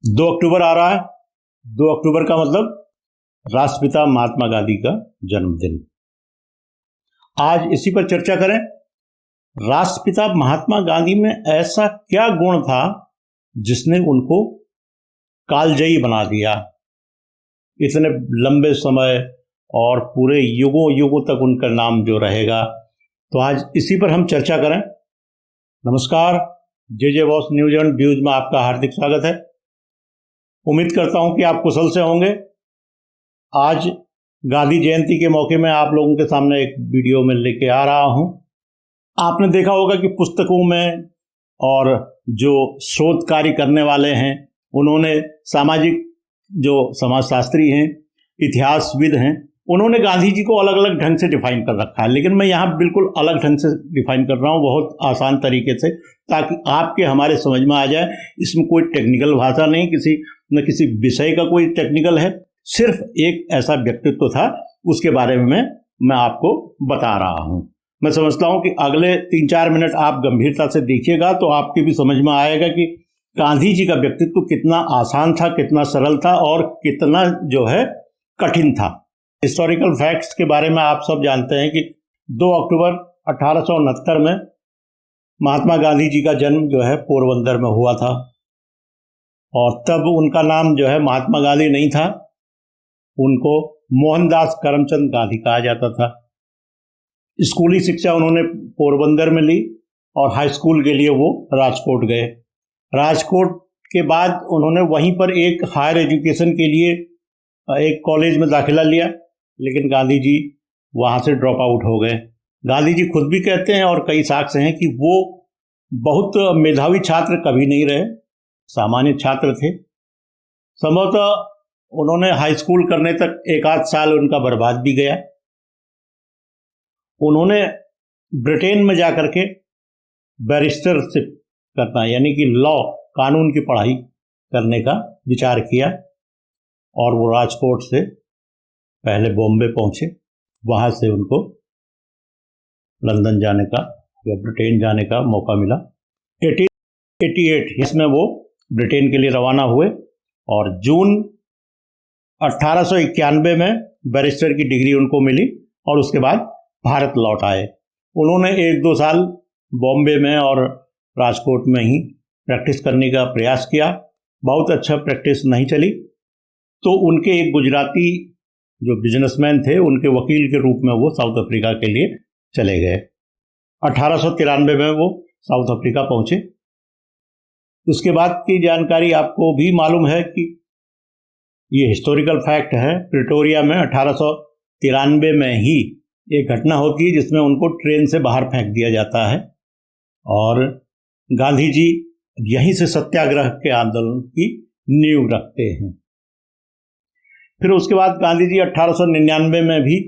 2 अक्टूबर आ रहा है। 2 अक्टूबर का मतलब राष्ट्रपिता महात्मा गांधी का जन्मदिन। आज इसी पर चर्चा करें। राष्ट्रपिता महात्मा गांधी में ऐसा क्या गुण था जिसने उनको कालजयी बना दिया। इतने लंबे समय और पूरे युगों युगों तक उनका नाम जो रहेगा, तो आज इसी पर हम चर्चा करें। नमस्कार, जे बॉस न्यूज एंड व्यूज में आपका हार्दिक स्वागत है। उम्मीद करता हूं कि आप कुशल से होंगे। आज गांधी जयंती के मौके में आप लोगों के सामने एक वीडियो में लेके आ रहा हूं। आपने देखा होगा कि पुस्तकों में और जो शोध कार्य करने वाले हैं, उन्होंने सामाजिक जो समाजशास्त्री हैं, इतिहासविद हैं, उन्होंने गांधी जी को अलग अलग ढंग से डिफाइन कर रखा है। लेकिन मैं यहाँ बिल्कुल अलग ढंग से डिफाइन कर रहा हूँ, बहुत आसान तरीके से, ताकि आपके हमारे समझ में आ जाए। इसमें कोई टेक्निकल भाषा नहीं, न किसी विषय का कोई टेक्निकल है, सिर्फ एक ऐसा व्यक्तित्व था, उसके बारे में मैं आपको बता रहा हूँ। मैं समझता हूँ कि अगले 3-4 मिनट आप गंभीरता से देखिएगा तो आपके भी समझ में आएगा कि गांधी जी का व्यक्तित्व कितना आसान था, कितना सरल था और कितना जो है कठिन था। हिस्टोरिकल फैक्ट्स के बारे में आप सब जानते हैं कि 2 अक्टूबर 1869 में महात्मा गांधी जी का जन्म जो है पोरबंदर में हुआ था। और तब उनका नाम जो है महात्मा गांधी नहीं था, उनको मोहनदास करमचंद गांधी कहा जाता था। स्कूली शिक्षा उन्होंने पोरबंदर में ली और हाई स्कूल के लिए वो राजकोट गए। राजकोट के बाद उन्होंने वहीं पर एक हायर एजुकेशन के लिए एक कॉलेज में दाखिला लिया, लेकिन गांधी जी वहाँ से ड्रॉप आउट हो गए। गांधी जी खुद भी कहते हैं और कई साक्ष्य हैं कि वो बहुत मेधावी छात्र कभी नहीं रहे, सामान्य छात्र थे। संभवतः उन्होंने हाई स्कूल करने तक 1-8 साल उनका बर्बाद भी गया। उन्होंने ब्रिटेन में जाकर के बैरिस्टरशिप करना, यानी कि लॉ, कानून की पढ़ाई करने का विचार किया और वो राजकोट से पहले बॉम्बे पहुंचे, वहां से उनको लंदन जाने का या ब्रिटेन जाने का मौका मिला। 1888 इसमें वो ब्रिटेन के लिए रवाना हुए और जून 1891 में बैरिस्टर की डिग्री उनको मिली और उसके बाद भारत लौट आए। उन्होंने 1-2 साल बॉम्बे में और राजकोट में ही प्रैक्टिस करने का प्रयास किया। बहुत अच्छा प्रैक्टिस नहीं चली, तो उनके एक गुजराती जो बिजनेसमैन थे, उनके वकील के रूप में वो साउथ अफ्रीका के लिए चले गए। 1893 में वो साउथ अफ्रीका पहुंचे। उसके बाद की जानकारी आपको भी मालूम है कि ये हिस्टोरिकल फैक्ट है, प्रिटोरिया में 1893 में ही एक घटना होती है जिसमें उनको ट्रेन से बाहर फेंक दिया जाता है और गांधी जी यहीं से सत्याग्रह के आंदोलन की नींव रखते हैं। फिर उसके बाद गांधी जी 1899 में भी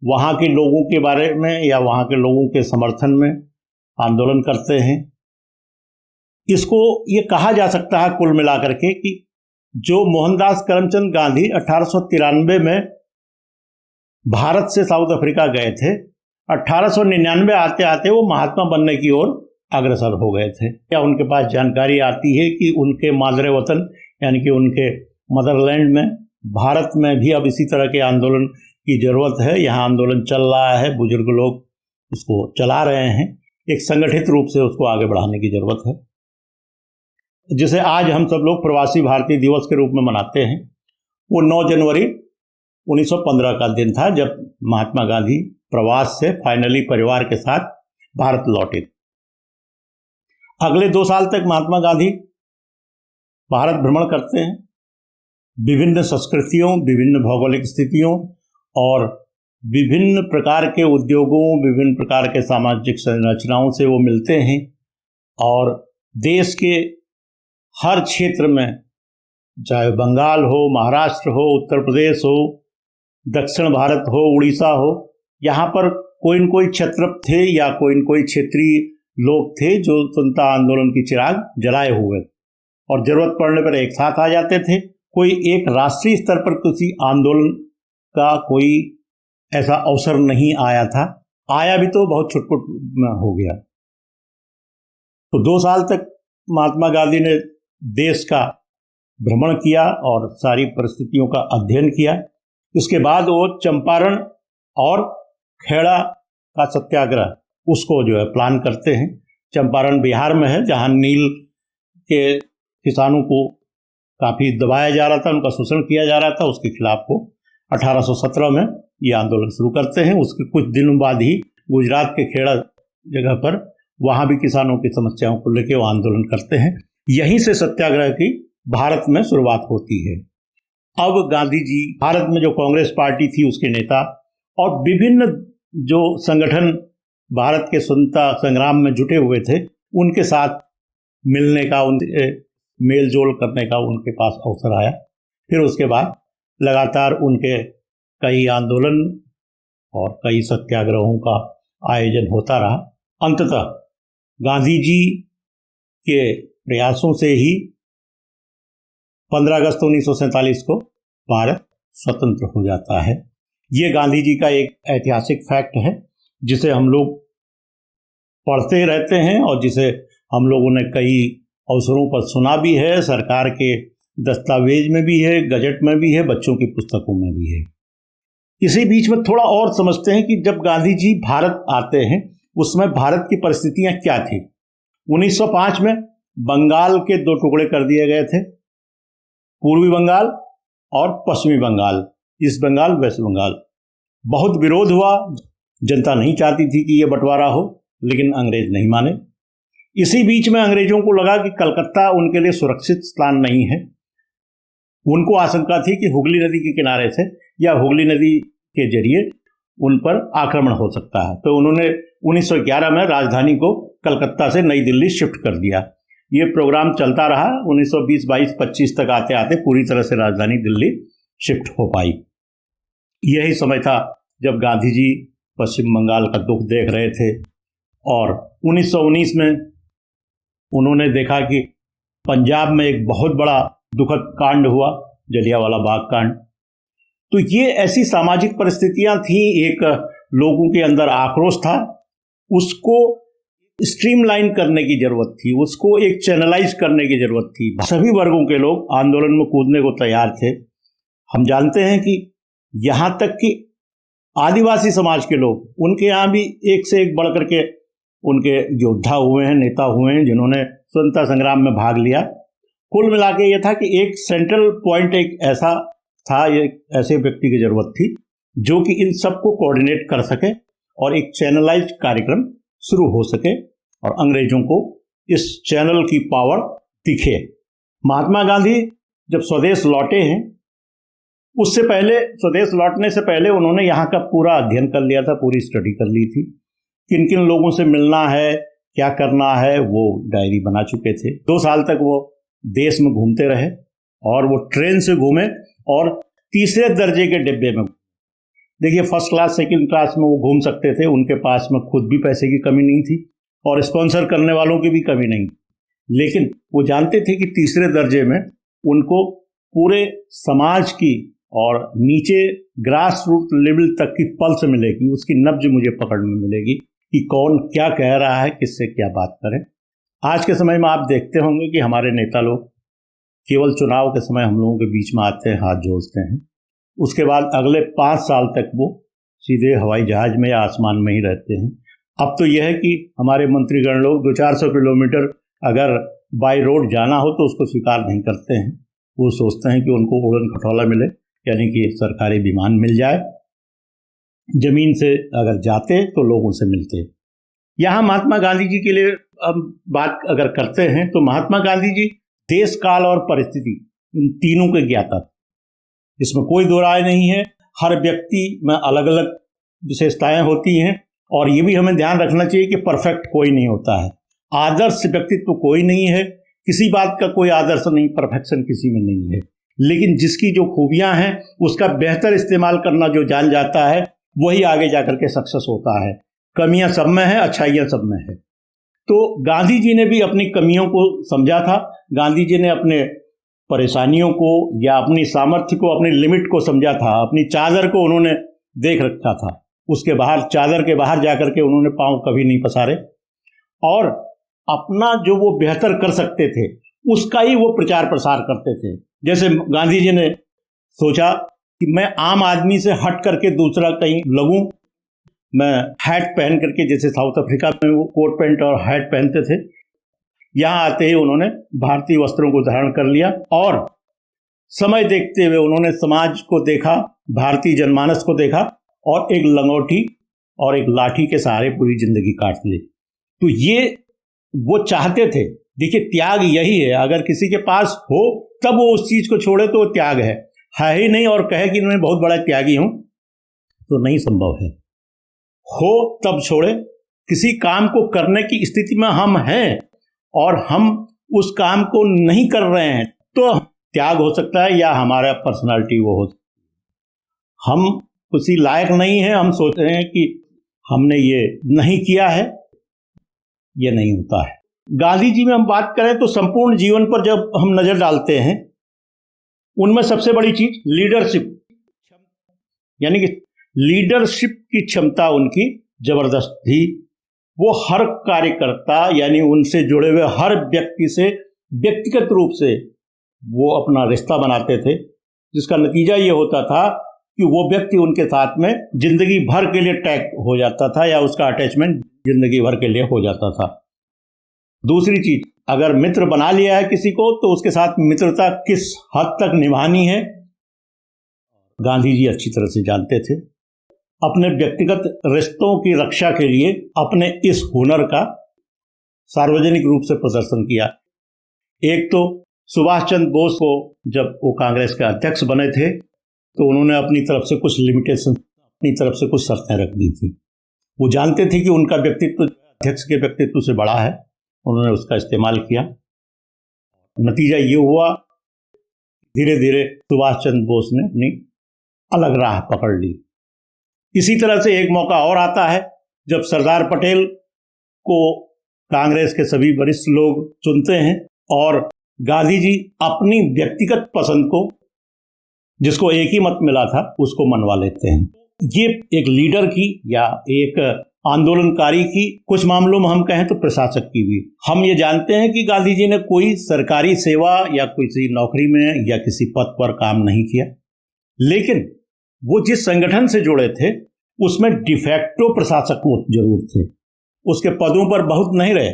वहाँ के लोगों के बारे में या वहाँ के लोगों के समर्थन में आंदोलन करते हैं। इसको ये कहा जा सकता है कुल मिलाकर के कि जो मोहनदास करमचंद गांधी 1893 में भारत से साउथ अफ्रीका गए थे, 1899 आते आते वो महात्मा बनने की ओर अग्रसर हो गए थे। क्या उनके पास जानकारी आती है कि उनके मादरे वतन यानी कि उनके मदरलैंड में, भारत में भी अब इसी तरह के आंदोलन की ज़रूरत है। यहाँ आंदोलन चल रहा है, बुजुर्ग लोग उसको चला रहे हैं, एक संगठित रूप से उसको आगे बढ़ाने की ज़रूरत है, जिसे आज हम सब लोग प्रवासी भारतीय दिवस के रूप में मनाते हैं। वो 9 जनवरी 1915 का दिन था जब महात्मा गांधी प्रवास से फाइनली परिवार के साथ भारत लौटे। अगले 2 साल तक महात्मा गांधी भारत भ्रमण करते हैं। विभिन्न संस्कृतियों, विभिन्न भौगोलिक स्थितियों और विभिन्न प्रकार के उद्योगों, विभिन्न प्रकार के सामाजिक संरचनाओं से वो मिलते हैं और देश के हर क्षेत्र में, चाहे बंगाल हो, महाराष्ट्र हो, उत्तर प्रदेश हो, दक्षिण भारत हो, उड़ीसा हो, यहाँ पर कोई न कोई क्षत्रप थे या कोई न कोई क्षेत्रीय लोग थे जो स्वतंत्रता आंदोलन की चिराग जलाए हुए और जरूरत पड़ने पर एक साथ आ जाते थे। कोई एक राष्ट्रीय स्तर पर किसी आंदोलन का कोई ऐसा अवसर नहीं आया था, आया भी तो बहुत छुटपुट में हो गया। तो 2 साल तक महात्मा गांधी ने देश का भ्रमण किया और सारी परिस्थितियों का अध्ययन किया। इसके बाद वो चंपारण और खेड़ा का सत्याग्रह उसको जो है प्लान करते हैं। चंपारण बिहार में है, जहाँ नील के किसानों को काफ़ी दबाया जा रहा था, उनका शोषण किया जा रहा था। उसके खिलाफ वो 1817 में ये आंदोलन शुरू करते हैं। उसके कुछ दिनों बाद ही गुजरात के खेड़ा जगह पर वहाँ भी किसानों की समस्याओं को लेकर वो आंदोलन करते हैं। यहीं से सत्याग्रह की भारत में शुरुआत होती है। अब गांधी जी भारत में जो कांग्रेस पार्टी थी उसके नेता और विभिन्न जो संगठन भारत के स्वतंत्रता संग्राम में जुटे हुए थे उनके साथ मिलने का, उनसे मेल जोल करने का उनके पास अवसर आया। फिर उसके बाद लगातार उनके कई आंदोलन और कई सत्याग्रहों का आयोजन होता रहा। अंततः गांधी जी के प्रयासों से ही 15 अगस्त 1947 को भारत स्वतंत्र हो जाता है। ये गांधी जी का एक ऐतिहासिक फैक्ट है जिसे हम लोग पढ़ते रहते हैं और जिसे हम लोगों ने कई अवसरों पर सुना भी है, सरकार के दस्तावेज में भी है, गजट में भी है, बच्चों की पुस्तकों में भी है। इसी बीच में थोड़ा और समझते हैं कि जब गांधी जी भारत आते हैं उसमें भारत की परिस्थितियां क्या थी। 1905 में बंगाल के दो टुकड़े कर दिए गए थे, पूर्वी बंगाल और पश्चिमी बंगाल, ईस्ट बंगाल, वेस्ट बंगाल। बहुत विरोध हुआ, जनता नहीं चाहती थी कि यह बंटवारा हो, लेकिन अंग्रेज नहीं माने। इसी बीच में अंग्रेजों को लगा कि कलकत्ता उनके लिए सुरक्षित स्थान नहीं है। उनको आशंका थी कि हुगली नदी के किनारे से या हुगली नदी के जरिए उन पर आक्रमण हो सकता है। तो उन्होंने 1911 में राजधानी को कलकत्ता से नई दिल्ली शिफ्ट कर दिया। ये प्रोग्राम चलता रहा। 1920, 22, 25 तक आते आते पूरी तरह से राजधानी दिल्ली शिफ्ट हो पाई। यही समय था जब गांधी जी पश्चिम बंगाल का दुख देख रहे थे और 1919 में उन्होंने देखा कि पंजाब में एक बहुत बड़ा दुखद कांड हुआ, जलियांवाला बाग कांड। तो ये ऐसी सामाजिक परिस्थितियां थी, एक लोगों के अंदर आक्रोश था, उसको स्ट्रीमलाइन करने की जरूरत थी, उसको एक चैनलाइज करने की जरूरत थी। सभी वर्गों के लोग आंदोलन में कूदने को तैयार थे। हम जानते हैं कि यहाँ तक कि आदिवासी समाज के लोग, उनके यहाँ भी एक से एक बढ़ करके उनके योद्धा हुए हैं, नेता हुए हैं, जिन्होंने स्वतंत्रता संग्राम में भाग लिया। कुल मिला के ये था कि एक सेंट्रल पॉइंट एक ऐसा था, एक ऐसे व्यक्ति की जरूरत थी जो कि इन सबको कोऑर्डिनेट कर सके और एक चैनलाइज कार्यक्रम शुरू हो सके और अंग्रेजों को इस चैनल की पावर दिखे। महात्मा गांधी जब स्वदेश लौटे हैं, उससे पहले, स्वदेश लौटने से पहले उन्होंने यहाँ का पूरा अध्ययन कर लिया था, पूरी स्टडी कर ली थी। किन किन लोगों से मिलना है, क्या करना है, वो डायरी बना चुके थे। 2 साल तक वो देश में घूमते रहे और वो ट्रेन से घूमे और तीसरे दर्जे के डिब्बे में। देखिए, फर्स्ट क्लास, सेकंड क्लास में वो घूम सकते थे, उनके पास में खुद भी पैसे की कमी नहीं थी और स्पॉन्सर करने वालों की भी कमी नहीं। लेकिन वो जानते थे कि तीसरे दर्जे में उनको पूरे समाज की और नीचे ग्रास रूट लेवल तक की पल्स मिलेगी, उसकी नब्ज मुझे पकड़ने मिलेगी कि कौन क्या कह रहा है, किससे क्या बात करें। आज के समय में आप देखते होंगे कि हमारे नेता लोग केवल चुनाव के समय हम लोगों के बीच में आते हैं, हाथ जोड़ते हैं, उसके बाद अगले 5 साल तक वो सीधे हवाई जहाज में या आसमान में ही रहते हैं। अब तो यह है कि हमारे मंत्रीगण लोग 200-400 किलोमीटर अगर बाय रोड जाना हो तो उसको स्वीकार नहीं करते हैं। वो सोचते हैं कि उनको उड़न खटोला मिले, यानी कि सरकारी विमान मिल जाए। जमीन से अगर जाते तो लोगों से मिलते। यहाँ महात्मा गांधी जी के लिए अब बात अगर करते हैं तो महात्मा गांधी जी देश, काल और परिस्थिति, इन तीनों के ज्ञाता, इसमें कोई दो राय नहीं है। हर व्यक्ति में अलग अलग विशेषताएं होती हैं और ये भी हमें ध्यान रखना चाहिए कि परफेक्ट कोई नहीं होता है, आदर्श व्यक्तित्व कोई नहीं है, किसी बात का कोई आदर्श नहीं, परफेक्शन किसी में नहीं है। लेकिन जिसकी जो खूबियां हैं उसका बेहतर इस्तेमाल करना जो जान जाता है वही आगे जाकर के सक्सेस होता है। कमियां सब में है, अच्छाइयां सब में है। तो गांधी जी ने भी अपनी कमियों को समझा था। गांधी जी ने अपने परेशानियों को या अपनी सामर्थ्य को, अपनी लिमिट को समझा था। अपनी चादर को उन्होंने देख रखा था, उसके बाहर, चादर के बाहर जाकर के उन्होंने पांव कभी नहीं पसारे और अपना जो वो बेहतर कर सकते थे उसका ही वो प्रचार प्रसार करते थे। जैसे गांधी जी ने सोचा कि मैं आम आदमी से हट करके दूसरा कहीं लगूं, मैं हैट पहन करके, जैसे साउथ अफ्रीका में वो कोट पैंट और हैट पहनते थे, यहाँ आते ही उन्होंने भारतीय वस्त्रों को धारण कर लिया और समय देखते हुए उन्होंने समाज को देखा, भारतीय जनमानस को देखा और एक लंगोटी और एक लाठी के सहारे पूरी जिंदगी काट ली। तो ये वो चाहते थे। देखिए, त्याग यही है, अगर किसी के पास हो तब वो उस चीज को छोड़े तो वो त्याग है ही नहीं, और कहे कि मैं बहुत बड़ा त्यागी हूं तो नहीं संभव है। हो तब छोड़े। किसी काम को करने की स्थिति में हम हैं और हम उस काम को नहीं कर रहे हैं तो त्याग हो सकता है, या हमारा पर्सनालिटी वो हो, हम उसी लायक नहीं है, हम सोच रहे हैं कि हमने ये नहीं किया है, ये नहीं होता है। गांधी जी में हम बात करें तो संपूर्ण जीवन पर जब हम नजर डालते हैं, उनमें सबसे बड़ी चीज लीडरशिप, यानी कि लीडरशिप की क्षमता उनकी जबरदस्त थी। वो हर कार्यकर्ता यानी उनसे जुड़े हुए हर व्यक्ति से व्यक्तिगत रूप से वो अपना रिश्ता बनाते थे, जिसका नतीजा ये होता था कि वो व्यक्ति उनके साथ में जिंदगी भर के लिए टैग हो जाता था, या उसका अटैचमेंट जिंदगी भर के लिए हो जाता था। दूसरी चीज, अगर मित्र बना लिया है किसी को तो उसके साथ मित्रता किस हद तक निभानी है गांधी जी अच्छी तरह से जानते थे। अपने व्यक्तिगत रिश्तों की रक्षा के लिए अपने इस हुनर का सार्वजनिक रूप से प्रदर्शन किया। एक तो सुभाष चंद्र बोस को जब वो कांग्रेस के अध्यक्ष बने थे तो उन्होंने अपनी तरफ से कुछ लिमिटेशन, अपनी तरफ से कुछ शर्तें रख दी थी। वो जानते थे कि उनका व्यक्तित्व अध्यक्ष के व्यक्तित्व से बड़ा है, उन्होंने उसका इस्तेमाल किया। नतीजा ये हुआ, धीरे धीरे सुभाष चंद्र बोस ने अपनी अलग राह पकड़ ली। इसी तरह से एक मौका और आता है जब सरदार पटेल को कांग्रेस के सभी वरिष्ठ लोग चुनते हैं और गांधी जी अपनी व्यक्तिगत पसंद को, जिसको एक ही मत मिला था, उसको मनवा लेते हैं। ये एक लीडर की या एक आंदोलनकारी की, कुछ मामलों में हम कहें तो प्रशासक की भी। हम ये जानते हैं कि गांधी जी ने कोई सरकारी सेवा या किसी नौकरी में या किसी पद पर काम नहीं किया, लेकिन वो जिस संगठन से जुड़े थे उसमें डिफैक्टो प्रशासक जरूर थे। उसके पदों पर बहुत नहीं रहे,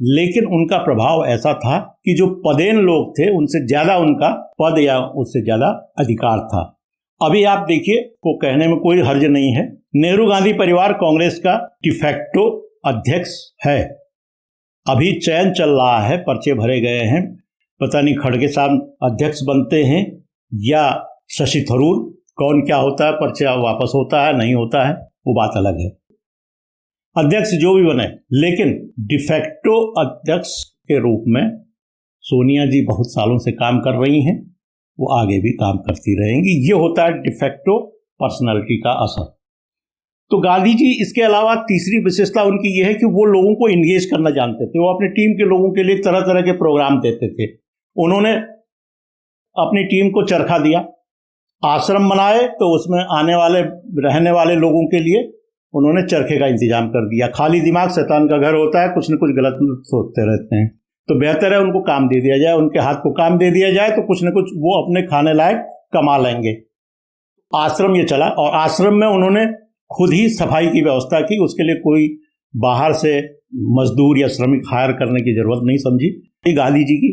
लेकिन उनका प्रभाव ऐसा था कि जो पदेन लोग थे उनसे ज्यादा उनका पद या उससे ज्यादा अधिकार था। अभी आप देखिए, को कहने में कोई हर्ज नहीं है, नेहरू गांधी परिवार कांग्रेस का डिफैक्टो अध्यक्ष है। अभी चयन चल रहा है, पर्चे भरे गए हैं, पता नहीं खड़गे साहब अध्यक्ष बनते हैं या शशि थरूर, कौन क्या होता है, पर्चा वापस होता है नहीं होता है, वो बात अलग है। अध्यक्ष जो भी बने, लेकिन डिफैक्टो अध्यक्ष के रूप में सोनिया जी बहुत सालों से काम कर रही हैं, वो आगे भी काम करती रहेंगी। ये होता है डिफैक्टो पर्सनालिटी का असर। तो गांधी जी, इसके अलावा तीसरी विशेषता उनकी यह है कि वो लोगों को इंगेज करना जानते थे। वो अपनी टीम के लोगों के लिए तरह तरह के प्रोग्राम देते थे। उन्होंने अपनी टीम को चरखा दिया, आश्रम बनाए तो उसमें आने वाले रहने वाले लोगों के लिए उन्होंने चरखे का इंतजाम कर दिया। खाली दिमाग शैतान का घर होता है, कुछ न कुछ गलत सोचते रहते हैं, तो बेहतर है उनको काम दे दिया जाए, उनके हाथ को काम दे दिया जाए तो कुछ न कुछ वो अपने खाने लायक कमा लेंगे। आश्रम ये चला और आश्रम में उन्होंने खुद ही सफाई की व्यवस्था की, उसके लिए कोई बाहर से मजदूर या श्रमिक हायर करने की जरूरत नहीं समझी। ये गांधी जी की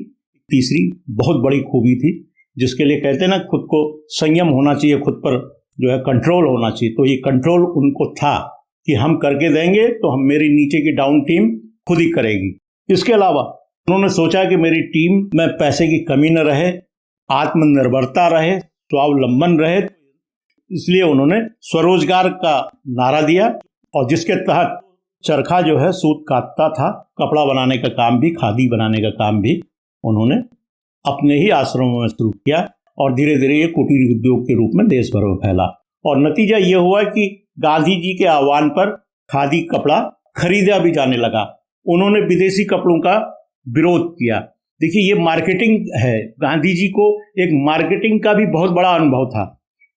तीसरी बहुत बड़ी खूबी थी, जिसके लिए कहते हैं ना, खुद को संयम होना चाहिए, खुद पर जो है कंट्रोल होना चाहिए। तो ये कंट्रोल उनको था कि हम करके देंगे तो हम, मेरी नीचे की डाउन टीम खुद ही करेगी। इसके अलावा उन्होंने सोचा कि मेरी टीम में पैसे की कमी न रहे, आत्मनिर्भरता रहे, स्वावलंबन रहे, इसलिए उन्होंने स्वरोजगार का नारा दिया और जिसके तहत चरखा जो है सूत काटता था, कपड़ा बनाने का काम भी, खादी बनाने का काम भी उन्होंने अपने ही आश्रमों में शुरू किया और धीरे धीरे ये कुटीर उद्योग के रूप में देश भर में फैला। और नतीजा ये हुआ कि गांधी जी के आह्वान पर खादी कपड़ा खरीदा भी जाने लगा। उन्होंने विदेशी कपड़ों का विरोध किया। देखिए, ये मार्केटिंग है। गांधी जी को एक मार्केटिंग का भी बहुत बड़ा अनुभव था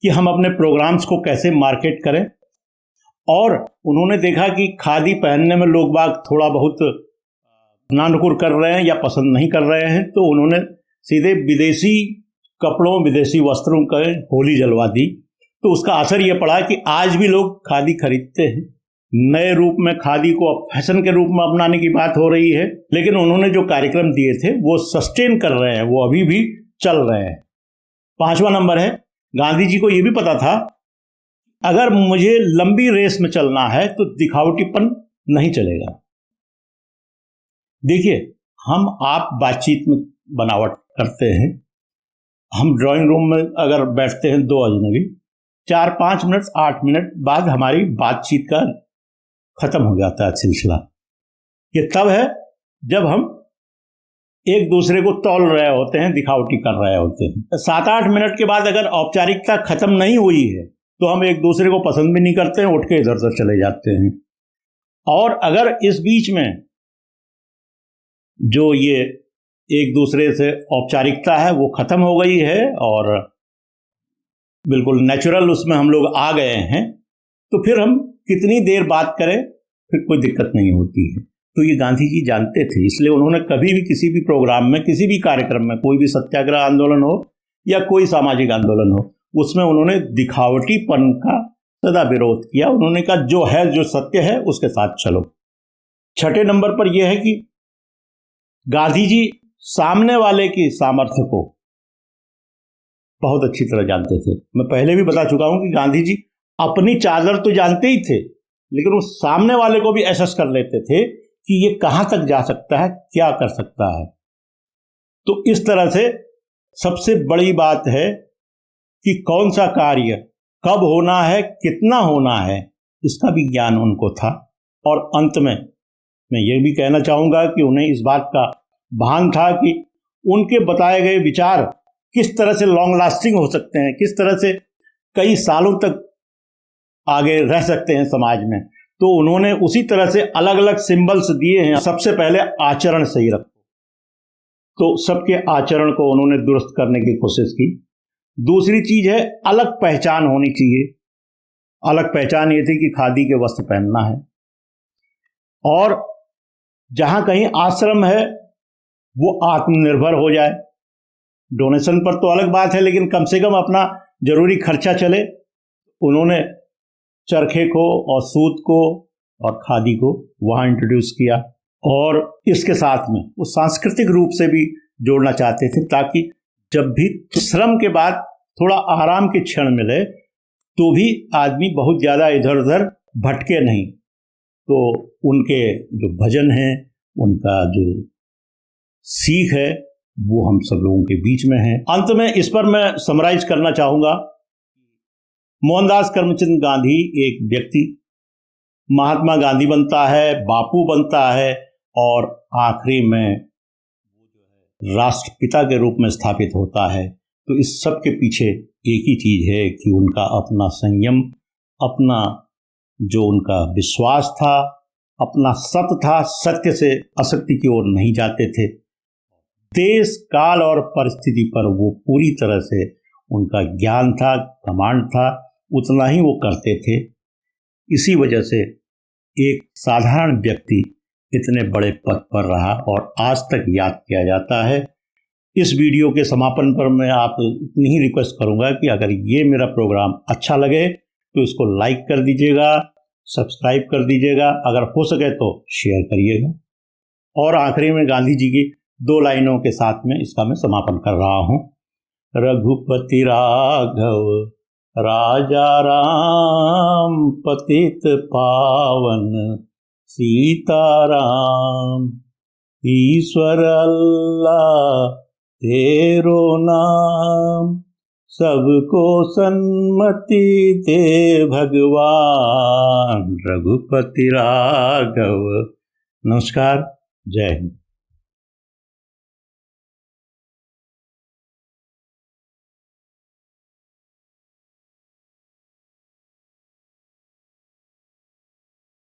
कि हम अपने प्रोग्राम्स को कैसे मार्केट करें, और उन्होंने देखा कि खादी पहनने में लोग बाग थोड़ा बहुत नानुकुर कर रहे हैं या पसंद नहीं कर रहे हैं, तो उन्होंने सीधे विदेशी कपड़ों, विदेशी वस्त्रों का होली जलवा दी। तो उसका असर यह पड़ा कि आज भी लोग खादी खरीदते हैं। नए रूप में खादी को अब फैशन के रूप में अपनाने की बात हो रही है, लेकिन उन्होंने जो कार्यक्रम दिए थे वो सस्टेन कर रहे हैं, वो अभी भी चल रहे हैं। 5वां नंबर है, गांधी जी को यह भी पता था अगर मुझे लंबी रेस में चलना है तो दिखावटीपन नहीं चलेगा। देखिए, हम आप बातचीत में बनावट करते हैं। हम ड्राइंग रूम में अगर बैठते हैं दो अजनबी, 4-5 मिनट 8 मिनट बाद हमारी बातचीत का खत्म हो जाता है सिलसिला। ये तब है जब हम एक दूसरे को तौल रहे होते हैं, दिखावटी कर रहे होते हैं। 7-8 मिनट के बाद अगर औपचारिकता खत्म नहीं हुई है तो हम एक दूसरे को पसंद भी नहीं करते हैं, उठ के इधर उधर चले जाते हैं। और अगर इस बीच में जो ये एक दूसरे से औपचारिकता है वो खत्म हो गई है और बिल्कुल नेचुरल उसमें हम लोग आ गए हैं, तो फिर हम कितनी देर बात करें फिर कोई दिक्कत नहीं होती है। तो ये गांधी जी जानते थे, इसलिए उन्होंने कभी भी किसी भी प्रोग्राम में, किसी भी कार्यक्रम में, कोई भी सत्याग्रह आंदोलन हो या कोई सामाजिक आंदोलन हो, उसमें उन्होंने दिखावटीपन का सदा विरोध किया। उन्होंने कहा जो है, जो सत्य है उसके साथ चलो। 6ठे नंबर पर यह है कि गांधी जी सामने वाले की सामर्थ्य को बहुत अच्छी तरह जानते थे। मैं पहले भी बता चुका हूं कि गांधी जी अपनी चादर तो जानते ही थे, लेकिन वो सामने वाले को भी एसेस कर लेते थे कि ये कहां तक जा सकता है, क्या कर सकता है। तो इस तरह से सबसे बड़ी बात है कि कौन सा कार्य कब होना है, कितना होना है, इसका भी ज्ञान उनको था। और अंत में मैं ये भी कहना चाहूंगा कि उन्हें इस बात का भान था कि उनके बताए गए विचार किस तरह से लॉन्ग लास्टिंग हो सकते हैं, किस तरह से कई सालों तक आगे रह सकते हैं समाज में। तो उन्होंने उसी तरह से अलग अलग सिंबल्स दिए हैं। सबसे पहले आचरण सही रखो, तो सबके आचरण को उन्होंने दुरुस्त करने की कोशिश की। दूसरी चीज है अलग पहचान होनी चाहिए। अलग पहचान ये थी कि खादी के वस्त्र पहनना है, और जहां कहीं आश्रम है वो आत्मनिर्भर हो जाए। डोनेशन पर तो अलग बात है, लेकिन कम से कम अपना जरूरी खर्चा चले। उन्होंने चरखे को और सूत को और खादी को वहां इंट्रोड्यूस किया, और इसके साथ में वो सांस्कृतिक रूप से भी जोड़ना चाहते थे, ताकि जब भी श्रम के बाद थोड़ा आराम के क्षण मिले तो भी आदमी बहुत ज़्यादा इधर उधर भटके नहीं। तो उनके जो भजन हैं, उनका जो सीख है, वो हम सब लोगों के बीच में है। अंत में इस पर मैं समराइज करना चाहूँगा, मोहनदास करमचंद गांधी एक व्यक्ति महात्मा गांधी बनता है, बापू बनता है, और आखिरी में राष्ट्रपिता के रूप में स्थापित होता है। तो इस सब के पीछे एक ही चीज़ है कि उनका अपना संयम, अपना जो उनका विश्वास था, अपना सत्य था, सत्य से असत्य की ओर नहीं जाते थे। देश, काल और परिस्थिति पर वो पूरी तरह से उनका ज्ञान था, कमांड था, उतना ही वो करते थे। इसी वजह से एक साधारण व्यक्ति इतने बड़े पद पर रहा और आज तक याद किया जाता है। इस वीडियो के समापन पर मैं आप इतनी ही रिक्वेस्ट करूंगा कि अगर ये मेरा प्रोग्राम अच्छा लगे तो इसको लाइक कर दीजिएगा, सब्सक्राइब कर दीजिएगा, अगर हो सके तो शेयर करिएगा। और आखिरी में गांधी जी की 2 लाइनों के साथ में इसका मैं समापन कर रहा हूँ। रघुपति राघव राजा राम, पतित पावन सीताराम, ईश्वर अल्लाह तेरो नाम, सबको सन्मति दे भगवान। रघुपति राघव। नमस्कार, जय हिंद।